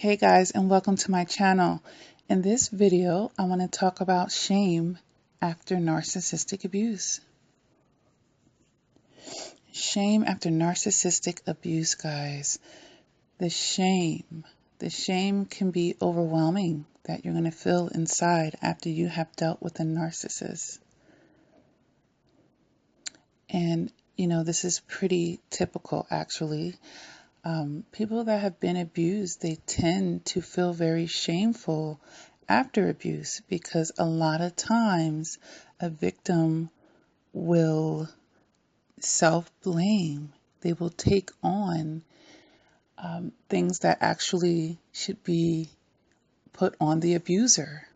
Hey guys, and welcome to my channel. In this video, I want to talk about shame after narcissistic abuse. Shame after narcissistic abuse, guys. The shame can be overwhelming that you're going to feel inside after you have dealt with a narcissist. And, this is pretty typical, actually. People that have been abused, they tend to feel very shameful after abuse because a lot of times a victim will self-blame. They will take on things that actually should be put on the abuser.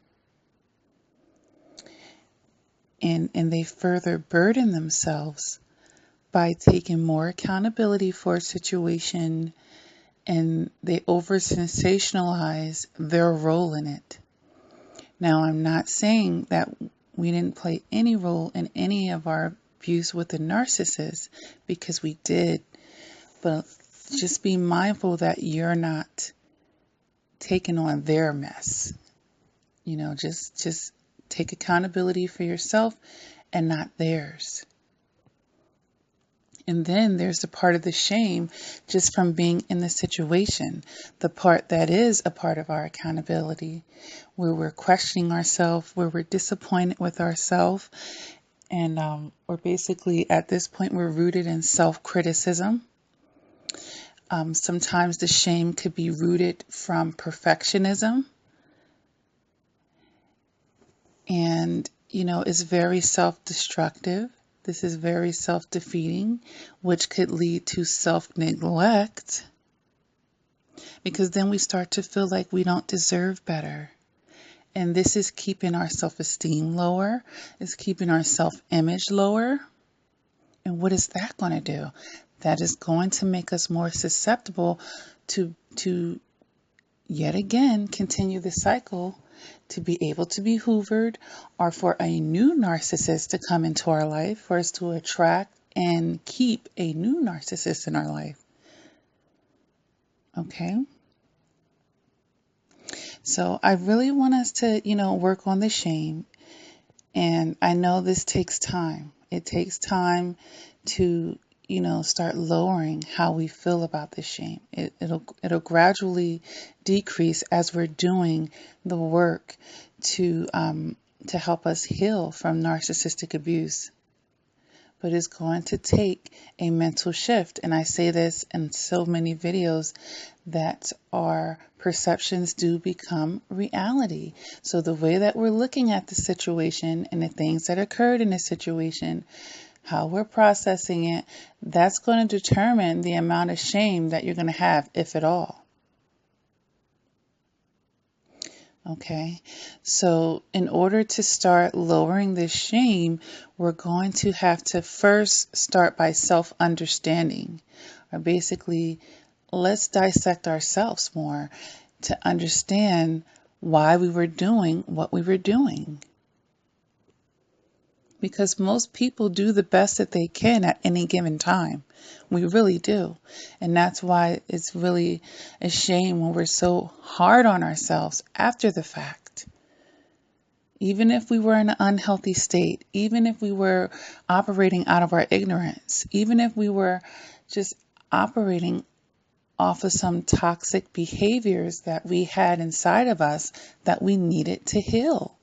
And they further burden themselves by taking more accountability for a situation, and they over-sensationalize their role in it. Now, I'm not saying that we didn't play any role in any of our abuse with the narcissist, because we did, but just be mindful that you're not taking on their mess. Just take accountability for yourself and not theirs. And then there's the part of the shame just from being in the situation, the part that is a part of our accountability, where we're questioning ourselves, where we're disappointed with ourselves. And we're basically, at this point, we're rooted in self-criticism. Sometimes the shame could be rooted from perfectionism. And, it's very self-destructive. This is very self-defeating, which could lead to self-neglect, because then we start to feel like we don't deserve better. And this is keeping our self-esteem lower, it's keeping our self-image lower. And what is that going to do? That is going to make us more susceptible to yet again continue the cycle, to be able to be hoovered, or for a new narcissist to come into our life, for us to attract and keep a new narcissist in our life. Okay? So I really want us to, work on the shame. And I know this takes time. It takes time to, start lowering how we feel about the shame. It'll gradually decrease as we're doing the work to help us heal from narcissistic abuse. But it's going to take a mental shift. And I say this in so many videos, that our perceptions do become reality. So the way that we're looking at the situation and the things that occurred in the situation, how we're processing it, that's going to determine the amount of shame that you're going to have, if at all. Okay, so in order to start lowering this shame, we're going to have to first start by self-understanding, or basically, let's dissect ourselves more to understand why we were doing what we were doing. Because most people do the best that they can at any given time. We really do. And that's why it's really a shame when we're so hard on ourselves after the fact. Even if we were in an unhealthy state, even if we were operating out of our ignorance, even if we were just operating off of some toxic behaviors that we had inside of us that we needed to heal.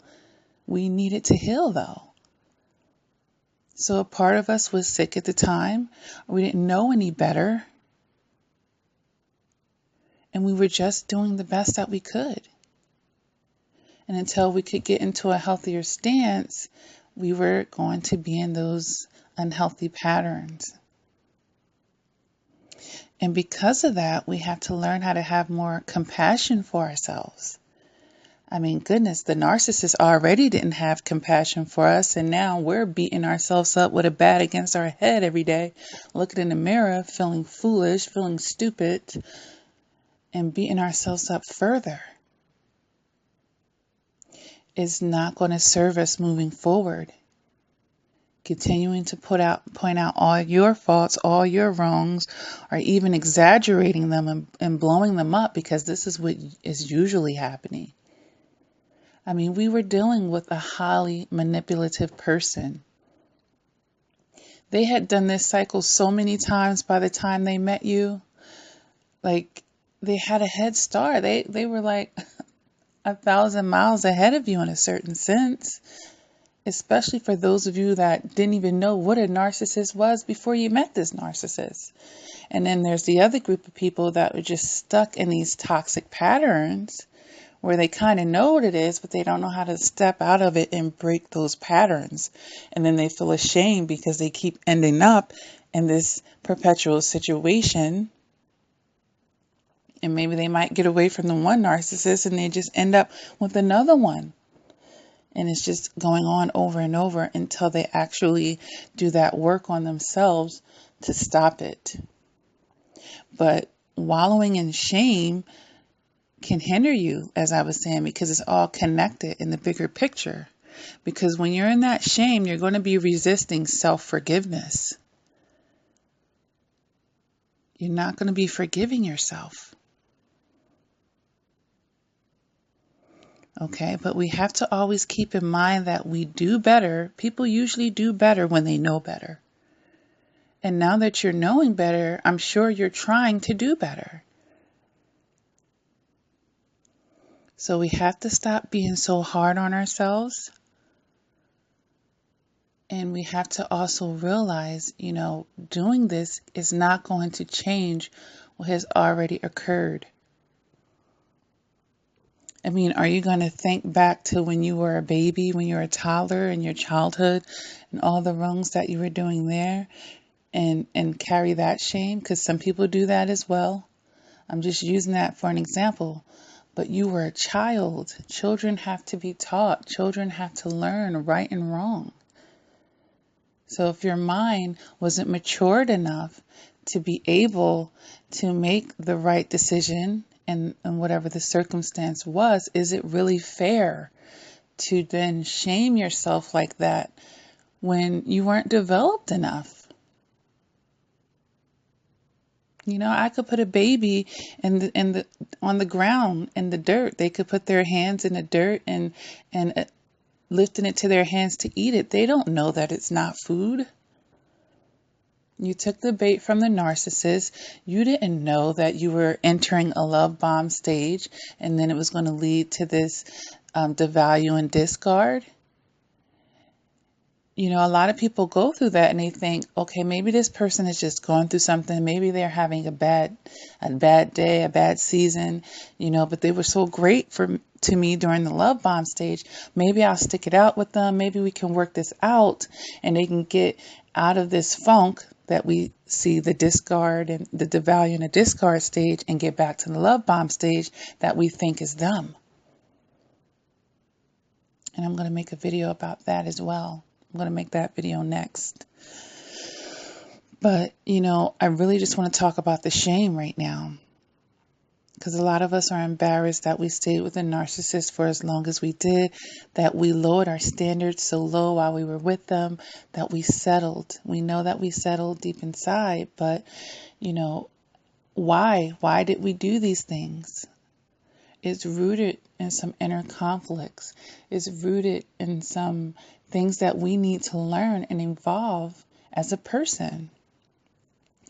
We needed to heal, though. So a part of us was sick at the time. We didn't know any better. And we were just doing the best that we could. And until we could get into a healthier stance, we were going to be in those unhealthy patterns. And because of that, we have to learn how to have more compassion for ourselves. I mean, goodness, the narcissist already didn't have compassion for us, and now we're beating ourselves up with a bat against our head every day, looking in the mirror, feeling foolish, feeling stupid, and beating ourselves up further. It's not going to serve us moving forward. continuing to point out all your faults, all your wrongs, or even exaggerating them and blowing them up, because this is what is usually happening. I mean, we were dealing with a highly manipulative person. They had done this cycle so many times by the time they met you. Like, they had a head start. They were like 1,000 miles ahead of you in a certain sense, especially for those of you that didn't even know what a narcissist was before you met this narcissist. And then there's the other group of people that were just stuck in these toxic patterns where they kind of know what it is, but they don't know how to step out of it and break those patterns. And then they feel ashamed because they keep ending up in this perpetual situation. And maybe they might get away from the one narcissist and they just end up with another one. And it's just going on over and over until they actually do that work on themselves to stop it. But wallowing in shame can hinder you, as I was saying, because it's all connected in the bigger picture. Because when you're in that shame, you're going to be resisting self-forgiveness. You're not going to be forgiving yourself. Okay, but we have to always keep in mind that we do better. People usually do better when they know better. And now that you're knowing better, I'm sure you're trying to do better. So we have to stop being so hard on ourselves. And we have to also realize, doing this is not going to change what has already occurred. I mean, are you going to think back to when you were a baby, when you were a toddler in your childhood, and all the wrongs that you were doing there and carry that shame? Because some people do that as well. I'm just using that for an example. But you were a child. Children have to be taught. Children have to learn right and wrong. So if your mind wasn't matured enough to be able to make the right decision, and whatever the circumstance was, is it really fair to then shame yourself like that when you weren't developed enough? I could put a baby on the ground in the dirt. They could put their hands in the dirt and lifting it to their hands to eat it. They don't know that it's not food. You took the bait from the narcissist. You didn't know that you were entering a love bomb stage, and then it was going to lead to this devalue and discard. A lot of people go through that and they think, okay, maybe this person is just going through something. Maybe they're having a bad day, a bad season, but they were so great to me during the love bomb stage. Maybe I'll stick it out with them. Maybe we can work this out and they can get out of this funk that we see, the discard and the devalue and the discard stage, and get back to the love bomb stage that we think is them. And I'm going to make a video about that as well. I'm going to make that video next. But, I really just want to talk about the shame right now. Because a lot of us are embarrassed that we stayed with a narcissist for as long as we did, that we lowered our standards so low while we were with them, that we settled. We know that we settled deep inside, but, why? Why did we do these things? It's rooted in some inner conflicts. It's rooted in some things that we need to learn and evolve as a person.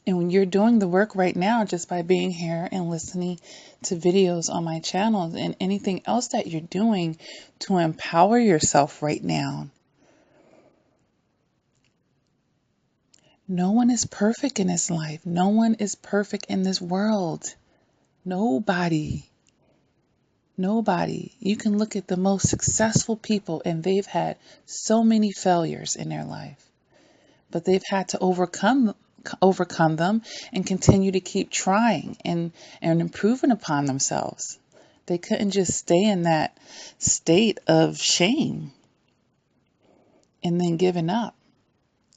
And when you're doing the work right now, just by being here and listening to videos on my channel and anything else that you're doing to empower yourself right now, no one is perfect in this life. No one is perfect in this world. Nobody. You can look at the most successful people and they've had so many failures in their life, but they've had to overcome them and continue to keep trying and improving upon themselves. They couldn't just stay in that state of shame and then giving up.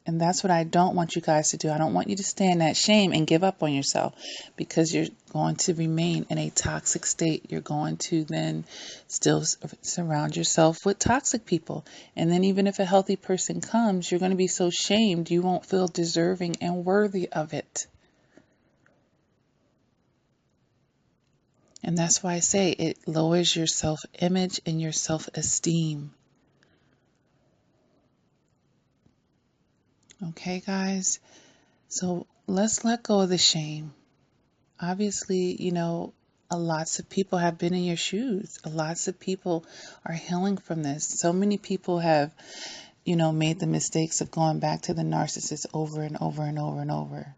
And that's what I don't want you guys to do. I don't want you to stay in that shame and give up on yourself, because you're going to remain in a toxic state. You're going to then still surround yourself with toxic people. And then even if a healthy person comes, you're going to be so shamed you won't feel deserving and worthy of it. And that's why I say it lowers your self-image and your self-esteem. Okay, guys? So let's let go of the shame. Obviously, lots of people have been in your shoes. Lots of people are healing from this. So many people have, made the mistakes of going back to the narcissist over and over and over and over.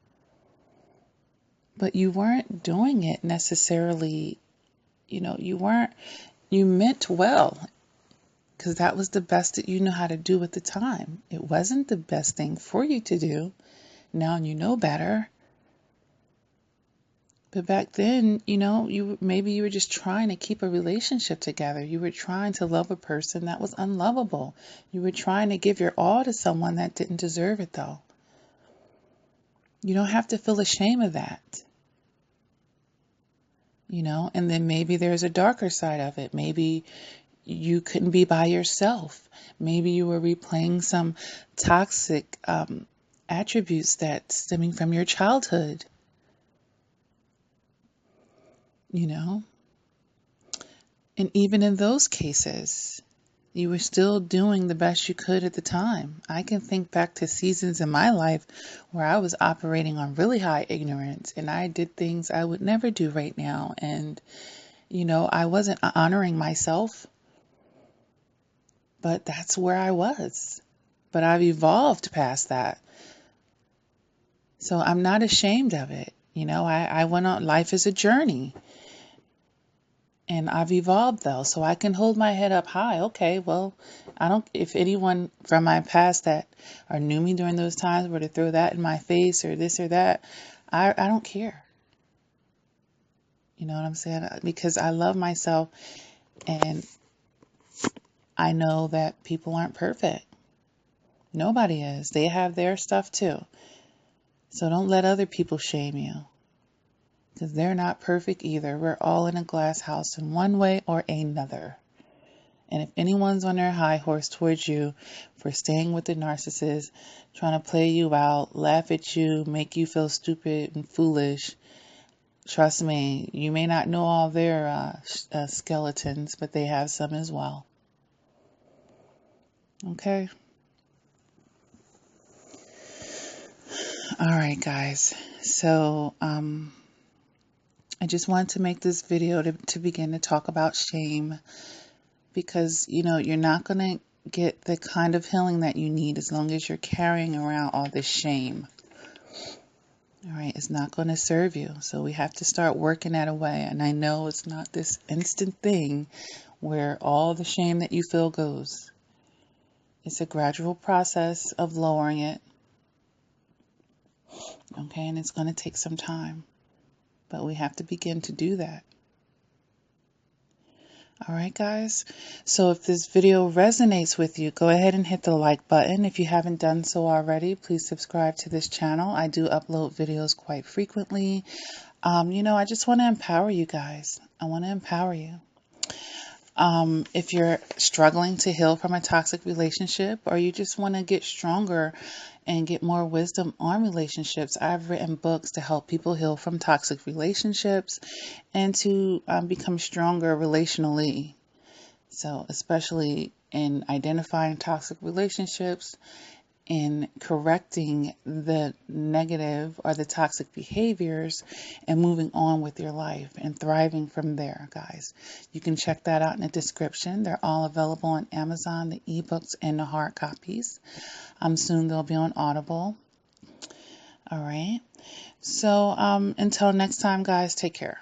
But you weren't doing it necessarily, you meant well, because that was the best that you knew how to do at the time. It wasn't the best thing for you to do. Now you know better. But back then, maybe you were just trying to keep a relationship together. You were trying to love a person that was unlovable. You were trying to give your all to someone that didn't deserve it, though. You don't have to feel ashamed of that. And then maybe there's a darker side of it. Maybe you couldn't be by yourself. Maybe you were replaying some toxic attributes that stemming from your childhood. And even in those cases, you were still doing the best you could at the time. I can think back to seasons in my life where I was operating on really high ignorance, and I did things I would never do right now. And, I wasn't honoring myself, but that's where I was. But I've evolved past that. So I'm not ashamed of it. I went on, life is a journey. And I've evolved, though, so I can hold my head up high. Okay, well, if anyone from my past that or knew me during those times were to throw that in my face or this or that, I don't care. You know what I'm saying? Because I love myself, and I know that people aren't perfect. Nobody is. They have their stuff too. So don't let other people shame you, because they're not perfect either. We're all in a glass house in one way or another. And if anyone's on their high horse towards you for staying with the narcissist, trying to play you out, laugh at you, make you feel stupid and foolish, trust me, you may not know all their skeletons, but they have some as well. Okay? All right, guys. So, I just wanted to make this video to begin to talk about shame, because, you're not going to get the kind of healing that you need as long as you're carrying around all this shame. All right, it's not going to serve you. So we have to start working that away. And I know it's not this instant thing where all the shame that you feel goes. It's a gradual process of lowering it. Okay, and it's going to take some time. But we have to begin to do that. All right, guys. So if this video resonates with you, go ahead and hit the like button. If you haven't done so already, please subscribe to this channel. I do upload videos quite frequently. I just want to empower you guys. I want to empower you. If you're struggling to heal from a toxic relationship, or you just want to get stronger and get more wisdom on relationships, I've written books to help people heal from toxic relationships and to become stronger relationally. So especially in identifying toxic relationships, in correcting the negative or the toxic behaviors, and moving on with your life and thriving from there, guys. You can check that out in the description. They're all available on Amazon, the ebooks and the hard copies. Soon they'll be on Audible. All right. So until next time, guys, take care.